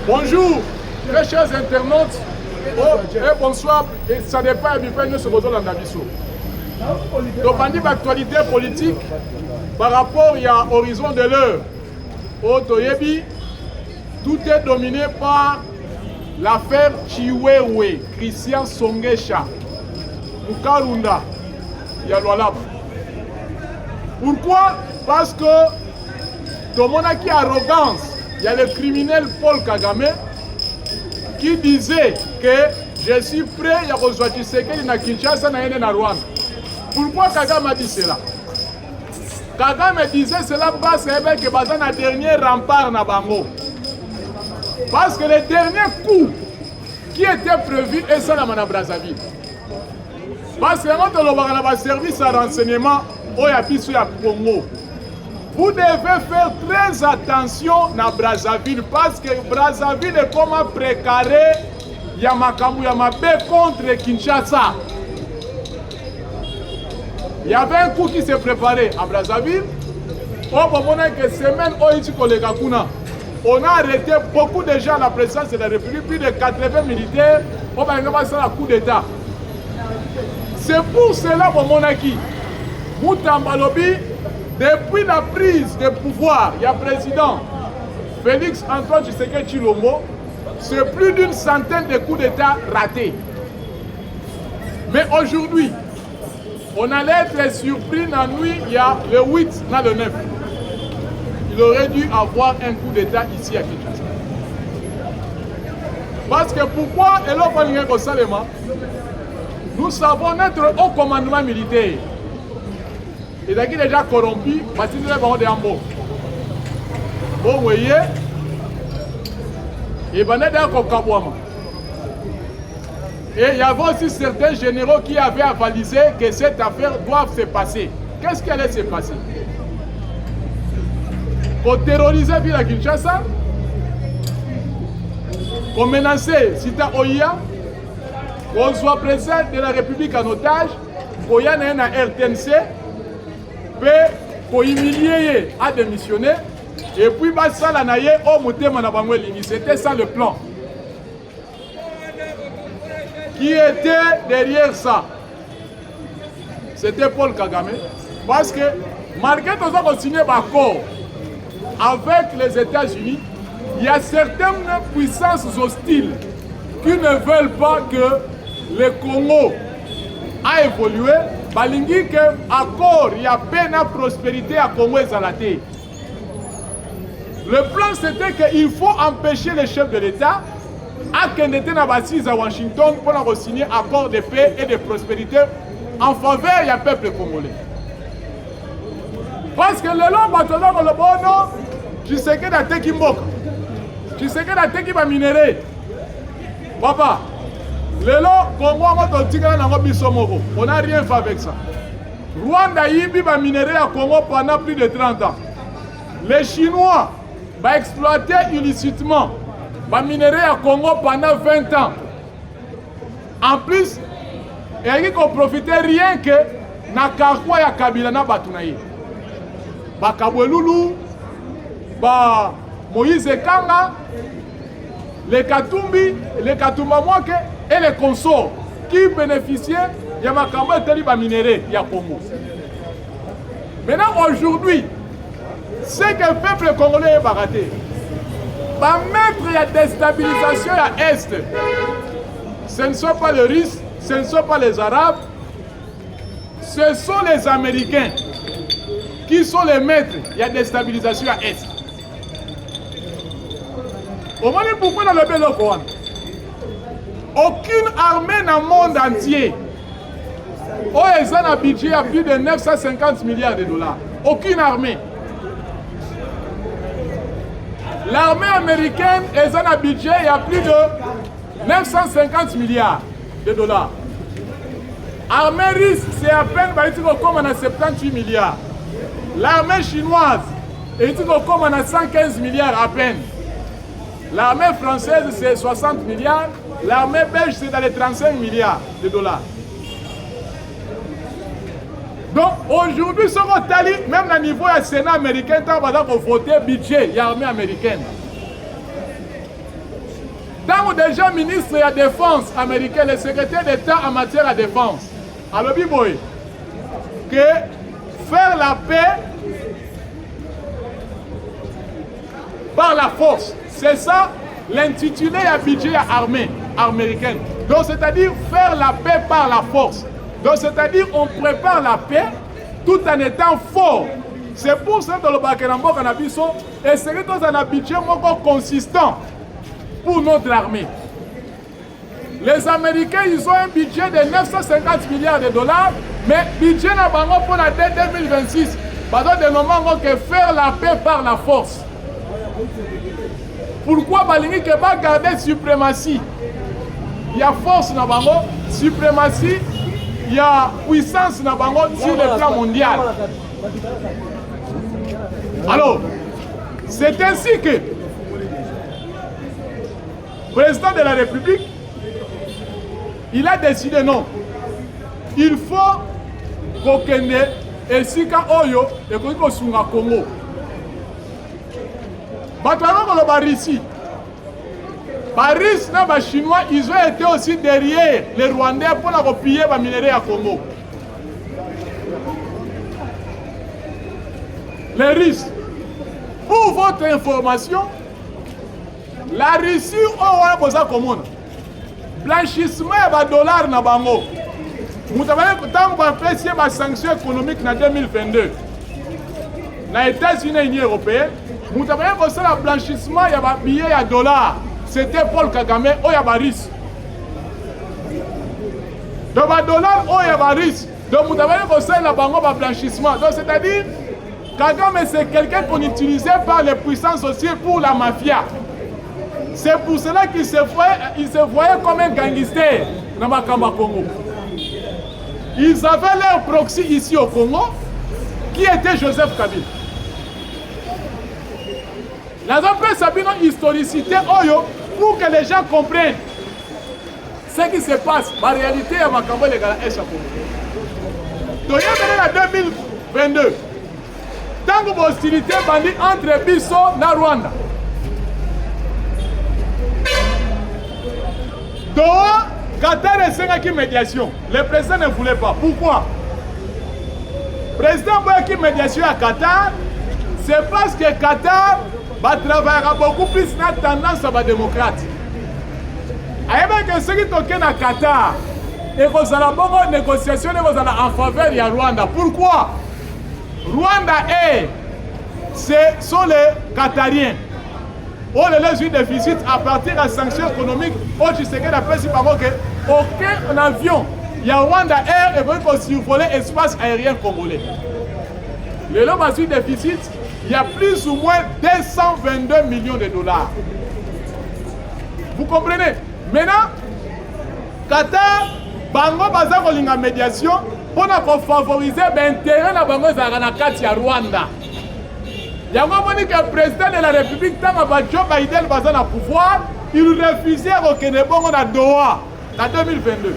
Bonjour, très chers internautes. Et bonsoir. Et ça dépend du fait que nous sommes dans l'Andabiso. Donc, on dit l'actualité politique par rapport à Horizon de l'heure. Au Toyebi, tout est dominé par l'affaire Chiwewe, Christian Songesha, Mukarunda, Yalwalab. Pourquoi? Parce que dans mon acquis arrogance, il y a le criminel Paul Kagame qui disait que je suis prêt à rejoindre Tshisekedi na Kinshasa na Rwanda. Pourquoi Kagame a dit cela? Kagame disait cela parce que c'est le dernier rempart na Bango. Parce que le dernier coup qui était prévu est ça na Brazzaville. Parce que quand on a un service à renseignement au Yapisu ya Congo, vous devez faire très attention na Brazzaville parce que Brazzaville est comme un précaré Yamakamu Yamabe contre Kinshasa. Il y avait un coup qui s'est préparé à Brazzaville. Au moment que semaine on a arrêté beaucoup de gens à la présidence de la République, plus de 80 militaires. On va faire un coup d'État. C'est pour cela, mon acquis, Moutambalobi, depuis la prise de pouvoir, il y a président Félix Antoine Tshisekedi Tshilombo, c'est plus d'une centaine de coups d'État ratés. Mais aujourd'hui, on allait être surpris dans la nuit, il y a le 8, dans le 9. Il aurait dû avoir un coup d'État ici à Kinshasa. Parce que pourquoi nous savons notre haut commandement militaire. Il est déjà corrompu, parce qu'il est vraiment de Hambo. Bon, vous voyez, il est d'accord Kabouama. Et il y avait aussi certains généraux qui avaient avalisé que cette affaire doit se passer. Qu'est-ce qui allait se passer? Pour terroriser la ville à Kinshasa, pour menacer Sita Oya, pour soit président de la République en otage, pour y aller à RTNC, pour humilier à démissionner, et puis ça la naïe au Moutéma na Bango Lini. C'était ça le plan. Qui était derrière ça? C'était Paul Kagame. Parce que malgré tout ça qu'on signe un accord avec les États-Unis, il y a certaines puissances hostiles qui ne veulent pas que le Congo a évolué. Balingi que accord, il y a peine à prospérité à Congo et Zalaté. Le plan c'était qu'il faut empêcher les chefs de l'État à Kendete à Washington pour signer un accord de paix et de prospérité en faveur du peuple congolais. Parce que le long le bon, tu sais que tu as Mboka, tu sais que tu as minéré. Papa, le long, on n'a rien fait avec ça. Rwanda Yibi va minérer à Congo pendant plus de 30 ans. Les Chinois vont exploiter illicitement va minérer à Congo pendant 20 ans. En plus, il y a profité rien que na Kakwa ya Kabila na Batunaye. Ba Kabwelulu, ba Moïse Kanga, les Katumbi, les Katumamwake et les consorts qui bénéficiaient de Makambo et Teliba minéré ya Congo. Maintenant, aujourd'hui, ce que le peuple congolais est baraté, va mettre la déstabilisation à l'Est. Ce ne sont pas les Russes, ce ne sont pas les Arabes, ce sont les Américains qui sont les maîtres de la déstabilisation à l'Est. Au moment où pourquoi dans le Bélokoan, aucune armée dans le monde entier a un budget à plus de 950 milliards de dollars. Aucune armée. L'armée américaine est un budget, il y a plus de 950 milliards de dollars. L'armée russe, c'est à peine comme on a 78 milliards. L'armée chinoise est comme on a 115 milliards à peine. L'armée française, c'est 60 milliards. L'armée belge, c'est dans les 35 milliards de dollars. Donc aujourd'hui, ce qu'on t'a dit, même au niveau du Sénat américain, tu as voté budget, il y a l'armée américaine. Tant que déjà ministre de la Défense américain, le secrétaire d'État en matière de défense, alors Biboy, que faire la paix par la force, c'est ça l'intitulé à budget armée américaine. Donc c'est-à-dire faire la paix par la force. Donc c'est-à-dire on prépare la paix tout en étant fort. C'est pour ça que le Bakenambo Canabiso et c'est que un budget consistant pour notre armée. Les Américains, ils ont un budget de 950 milliards de dollars, mais budget n'a pas pour la dette 2026. Pardon, de moment que faire la paix par la force. Pourquoi Balingi ne va garder suprématie? Il y a force na bango, suprématie, il y a puissance na bango sur le plan mondial. Alors, c'est ainsi que le président de la République, il a décidé non. Il faut qu'Okende et Sika Oyo et qu'on soit Congo. Russie. Paris et les Chinois, ils ont été aussi derrière les Rwandais pour la piller les minerais à Congo. Les Russes, pour votre information, la Russie a besoin commune. Blanchissement de dollars na bango. Vous avez fait des sanctions économiques en 2022. Dans les États-Unis et l'Union européenne, vous avez fait le blanchissement de billets à dollars. C'était Paul Kagame, il y a des risques. Donc, les dollars, il y a des risques. Donc, vous avez fait le blanchissement. Donc, c'est-à-dire, Kagame, c'est quelqu'un qu'on utilisait par les puissances aussi pour la mafia. C'est pour cela qu'il se voyait comme un gangster dans le Congo. Ils avaient leur proxy ici au Congo, qui était Joseph Kabila. La zone Sabino historicité Oyo pour que les gens comprennent ce qui se passe. La réalité est Makambo les gars échappé. Donc il y a en 2022. Tant que l'hostilité bandit entre Bisso et Rwanda. Doha, Qatar et Sengaki médiation. Le président ne voulait pas. Pourquoi? Le président voulait médiation à Qatar. C'est parce que Qatar va travailler beaucoup plus dans la tendance à la démocrate. Avec ce qui est au Qatar, et vous avez beaucoup de négociations en faveur de Rwanda. Pourquoi? Rwanda ce sont les Qatariens. On les eu déficit à partir des sanctions économiques. On tu sais que la presse aucun avion, il y a Rwanda Air et veut survoler l'espace aérien congolais. Le lot a eu déficit. Il y a plus ou moins 222 millions de dollars. Vous comprenez? Maintenant, Qatar, Bango Baza Kolinga médiation pour favoriser l'intérêt de Bango Zaranakati à Rwanda. Il y a un moment que le président de la République, tant que Joe Biden Baza na pouvoir, il refusait de Bongo na Doha en 2022.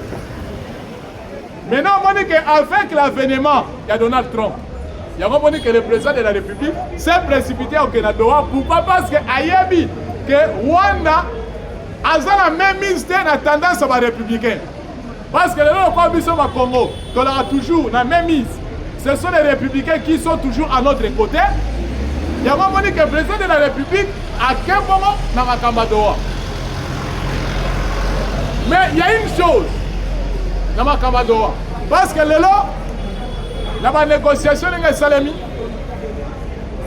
Maintenant, avec l'avènement, il y a Donald Trump. Il y a un moment que le président de la République s'est précipité au Canada. Pourquoi? Parce que Ayabi, que Rwanda a la même mise en tendance à la républicaine. Parce que les gens au Congo, on aura toujours la même mise. Ce sont les républicains qui sont toujours à notre côté. Il y a un moment que le président de la République à quel moment dans la Kambadoa. Mais il y a une chose dans la Kambadoa. Parce que les gens, dans la négociation de Salemi,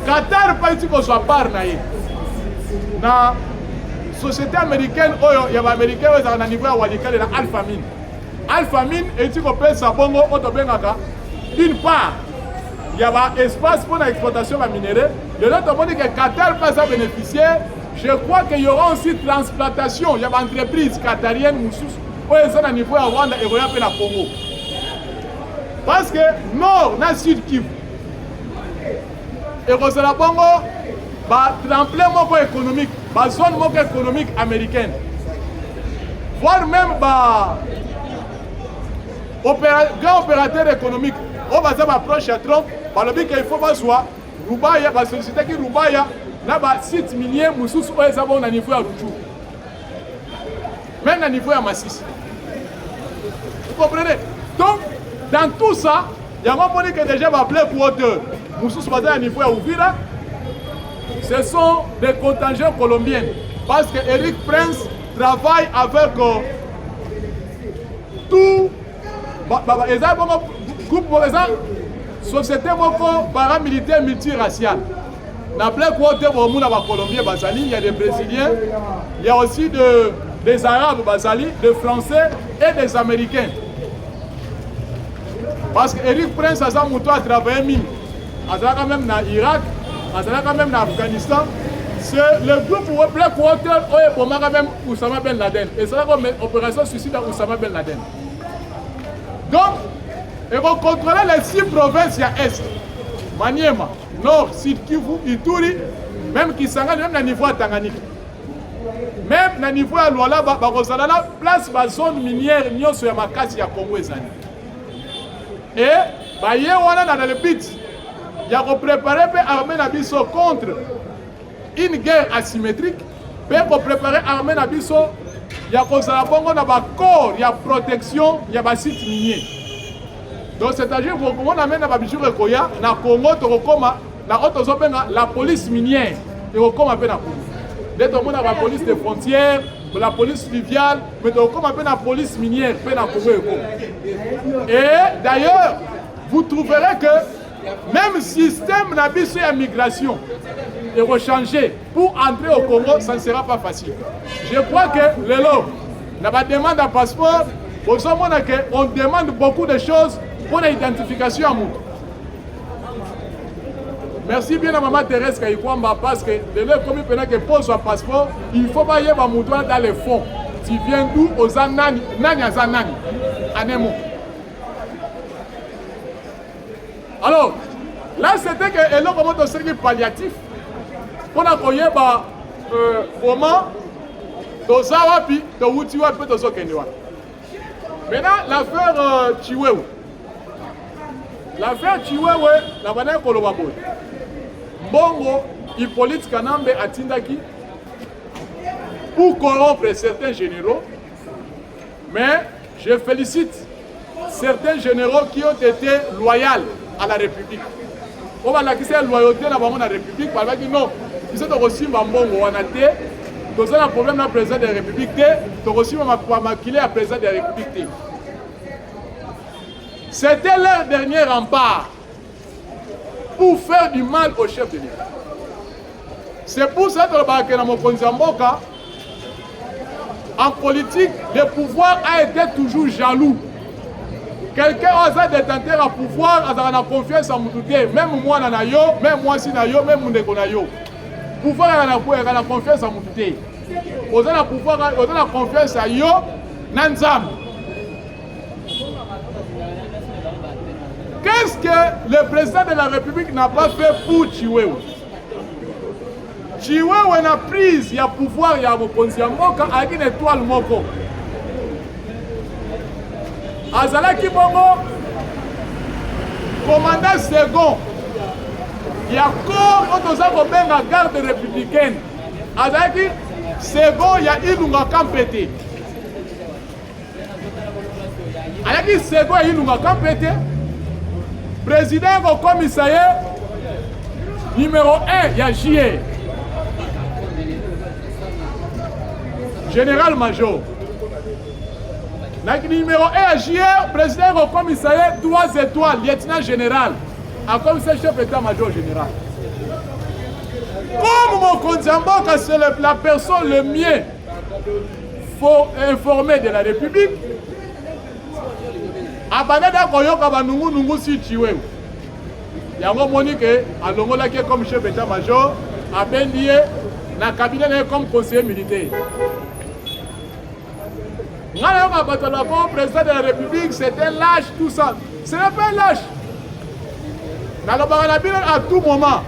Qatar pas dit qu'on soit part dans la société américaine, il y a des Américains qui sont à niveau de Alpha Mine. Alpha Mine est dit qu'on peut s'abonner d'une part, il y a un espace pour l'exploitation de minerais. De l'autre côté, que Qatar passe à bénéficier. Je crois qu'il y aura aussi transplantation. Il y a une entreprise qatarienne qui sont à niveau de Rwanda et de la Congo. Parce que nord, na sud Kivu, et que la Congo va tremplin économique, la zone économique américaine, voire même grand opérateur économique, on va s'approcher à Trump, par le but qu'il faut pas soit Rubaya, la société qui Rubaya, là bas site minier, Moussous, au niveau à Ruchou. même à niveau de Massis. Vous comprenez? Donc, dans tout ça, il y a un moment que déjà va appeler pour hauteur. Moussous à niveau de Ouvira, ce sont des contingents colombiens. Parce que Eric Prince travaille avec tout. Groupe, par exemple, société paramilitaire multiraciale. Il y a des Brésiliens, il y a aussi des Arabes, des Français et des Américains. Parce que Eric Prince a travaillé quand même en Irak, quand même en Afghanistan. C'est le groupe Black Water pour même Oussama Ben Laden. Et c'est comme opération suicide à Oussama Ben Laden. Donc, ils vont contrôler les 6 provinces à Est. Maniema, Nord, Sud Kivu, Ituri, même Kisanga, même au niveau de Tanganyika. Même au niveau de Luala, la place de la zone minière, nous sommes à Makasi à Congo. Et, dans le but, il y a préparé l'armée Nabiso contre une guerre asymétrique, pour préparer l'armée Nabiso, il y a corps, il y a protection, il y a des sites miniers. Donc c'est-à-dire que on amène la Bijou Rekoya, na Congo, la police minière, et on comme appelle la police. Dès que on a la police des frontières, la police fluviale, mais on comme appelle la police minière, et d'ailleurs, vous trouverez que même système d'habitude et migration est rechangé. Pour entrer au Congo, ça ne sera pas facile. Je crois que le lot, la demande d'un passeport, on demande beaucoup de choses pour l'identification à Moutou. Merci bien à Maman Thérèse Kaïkwamba parce que le lot, comme il pose son passeport, il faut pas y avoir Moutou dans les fonds. Tu viens d'où aux Anani, Nani à Zanani, à Nemo. Alors, là c'était que l'homme comment on sait palliatif pour accueillir comment Tozawapi, Towutiwa, peut Tozo Kenyawa. Maintenant, l'affaire Chiwewe. L'affaire Chiwewe, la manière qu'on l'a vu. Bongo, Hippolyte Kanambe à Tindaki pour corrompre certains généraux. Mais je félicite certains généraux qui ont été loyaux à la République. On va la loyauté dans la République, parce que non, ils sont aussi Mbongo, on a été, nous avons un problème dans le président de la République, nous aussi maquillé à président de la République. C'était leur dernier rempart pour faire du mal au chef de l'État. C'est pour ça que dans mon Konzamboka, en politique, le pouvoir a été toujours jaloux. Quelqu'un a détenteur à pouvoir, a confiance en Moutouté, même moi, même moi, même Moundeko. Pouvoir a confiance en Moutouté. On a pouvoir, on a confiance à Yo, Nanzam. Qu'est-ce que le président de la République n'a pas fait pour Chiwewe? Chiwewe n'a pris, il y a pouvoir, il y a Mokonziamboka, avec une étoile moko. Azalaki Bongo, commandant second, il y a encore une garde républicaine. Azalaki second, il y a Ilunga Kampete. Azalaki second, il y a Ilunga Kampete. Président au commissariat, numéro 1, il y a JE. Général-major. Numéro 1 à JR, président au commissariat, 3 étoiles, lieutenant général. À commissaire chef d'état-major général. Comme mon Konzamboka, c'est la personne le mieux informée de la République, Abanada Koyoka Banungu Nungu si Chiwewe. Yango Monique, à Longolaki comme chef d'état-major, à Bendié, dans le cabinet comme conseiller militaire. Le président de la République, c'est un lâche, tout ça. Ce n'est pas un lâche. Dans le Baranabine, à tout moment.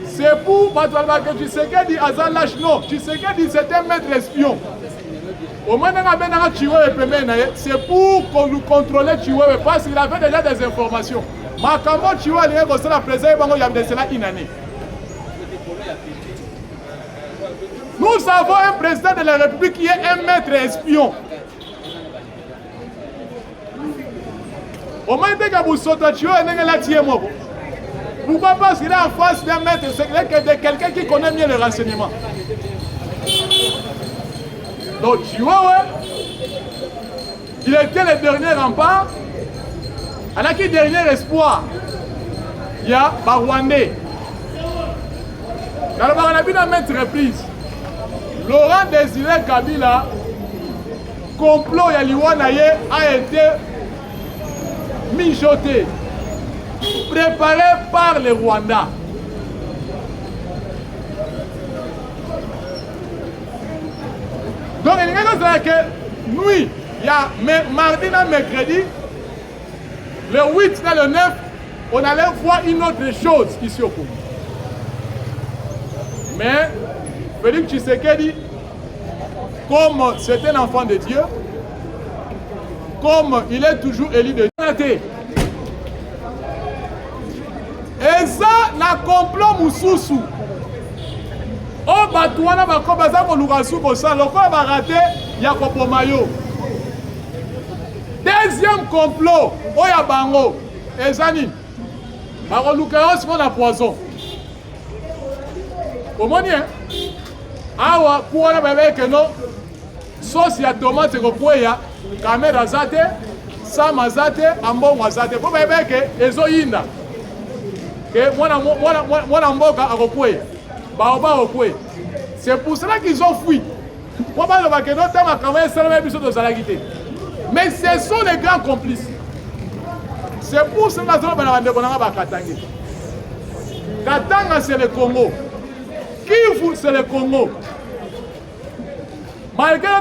C'est pour que tu sais qu'il dit Azan lâche, non. Tu sais qu'il dit c'est un maître espion. Au moins, c'est pour qu'on nous contrôle Chiwewe parce qu'il avait déjà des informations. Makambo Chiwewe, il y a la présidence, il y a une année. Nous avons un président de la République qui est un maître espion. Au moins, dès que vous sautez, pourquoi parce qu'il est en face d'un maître secret que de quelqu'un qui connaît mieux le renseignement. Donc, il était le dernier rempart. Alors, qui dernier espoir? Il y a Barwandais. Dans le Baranabi, à maintes reprises, Laurent Désiré Kabila, complot Yaliwanaye a été mijoté, préparé par le Rwanda. Donc, il y a que nuit, il y a mardi et mercredi, le 8 et le 9, on allait voir une autre chose ici au Congo. Mais Félix Tshisekedi, comme c'est un enfant de Dieu, comme il est toujours élu de Dieu, et ça, la complot Moussousou. Oh, Batouana, Bakobaza, Kolukasu, Kosa, Loko, Barate, Yakopo Mayo. Deuxième complot, Oya Bango, Ezani, Barolukaos, c'est la poison. Comment dire? Awa, pour la bébé que non, sauce ya tomate, Kokoya, caméra zate, Sama zate, Ambon zate, pour bébé que Ezo Yinda. C'est pour cela qu'ils ont fui. Mais ce sont les grands complices. C'est pour cela que Katanga c'est le Congo. Kivu c'est le Congo. Malgré que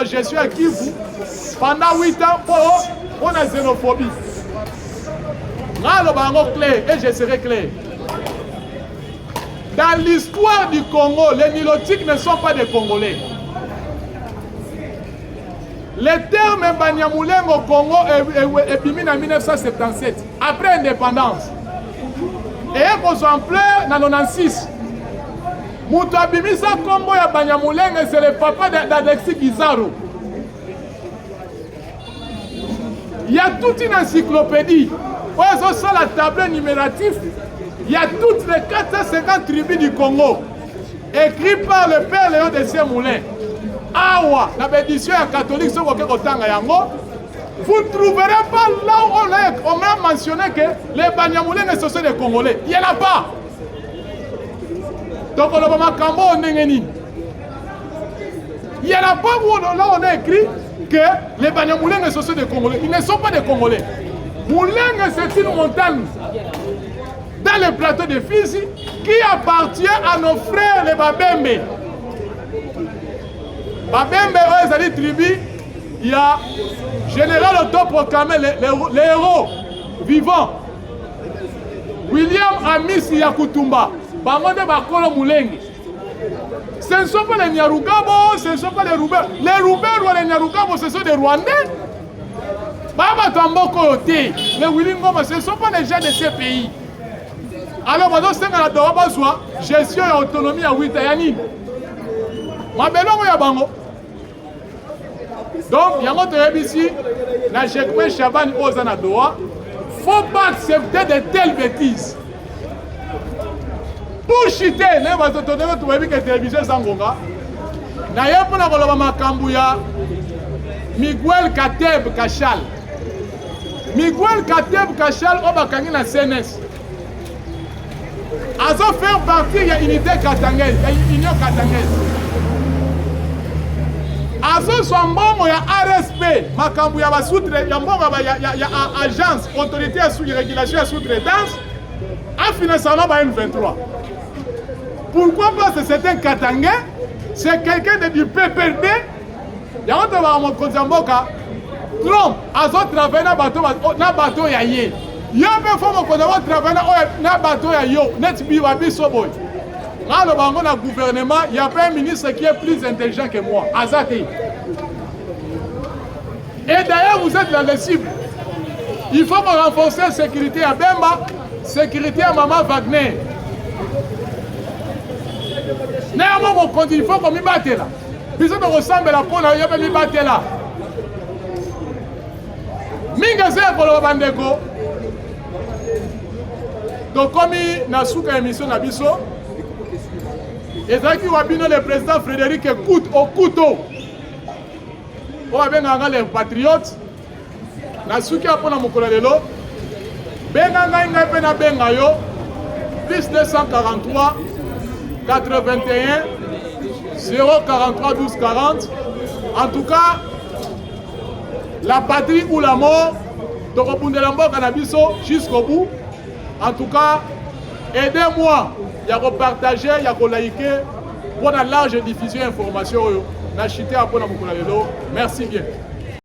gestion à Kivu pendant 8 ans, on a xénophobie. Clair, et je serai clair. Dans l'histoire du Congo, les Nilotiques ne sont pas des Congolais. Le terme Banyamuleng au Congo est mis en 1977, après l'indépendance. Et ils ont pleuré en 1996. Moutou Abimisa Combo et Banyamuleng, c'est le papa d'Alexis Guizaro. Il y a toute une encyclopédie. Sur la table numérative, il y a toutes les 450 tribus du Congo, écrites par le père Léon de Saint-Moulin. Awa, la bénédiction catholique, vous ne trouverez pas là où on a mentionné que les Banyamoulins sont des Congolais. Il n'y en a pas. Donc, on a il n'y en a pas où là on a écrit que les Banyamoulins sont des Congolais. Ils ne sont pas des Congolais. Mouleng, c'est une montagne dans le plateau de Fizi qui appartient à nos frères les Babembe. Babembe, ils ont tribu, il y a général autoproclamé, les héros vivants. William Amis Yakutumba, Bangonde Bakolo Mouleng. Ce ne sont pas les Nyarugabo, ce ne sont pas les Roubaix. Les Roubaix ou les Nyarugabo, ce sont des Rwandais. Les Willingoma, ce ne sont pas les gens de ces pays. Alors, maintenant, c'est la gestion et autonomie à 8 ans. Donc, il y a un autre ici, la Jekwe Chaban Ozanadoa. Il ne faut pas accepter de telles bêtises. Pour chuter, nous avons une télévision Sangonga. D'ailleurs, pour la Miguel Kateb Kachal. Miguel Kateb Kachal Obakangi na CNS. Azo faire partie de l'unité katangaise, de l'union katangaise. Azo swambongo ya RSP, makambu ya basoutre, ya mbongo ya agence, autorité de régulation et sous-traitance, a financé en 23. Pourquoi parce que c'est un katangais, c'est quelqu'un du PPRD. Il y a un autre Trump a travaillé na bateau ya ye. Il y a un fois qu'on a travaillé na bateau ya yo. Net biwabi soboy. Dans le gouvernement, il y a pas un ministre qui est plus intelligent que moi. Azati. Et d'ailleurs, vous êtes dans les cibles. Il faut renforcer la sécurité à Bemba, sécurité à Maman Wagner. mokonzi il faut komibatela biso tokosambela mpona yo mpe mibatela mingi eza ya koloba bandeko tokomi na suka émission na biso ezalaki wa bino le président Frédéric Okuto oyo abengaka le patriote na suki ya mpona mokolo lelo benga ngai mpe nabenga yo plus 243 81 043 12 40. En tout cas, la patrie ou la mort, tokobundela mboka na biso jusqu'au bout. En tout cas, aidez-moi à partager, à liker pour la large diffusion d'informations. Merci bien.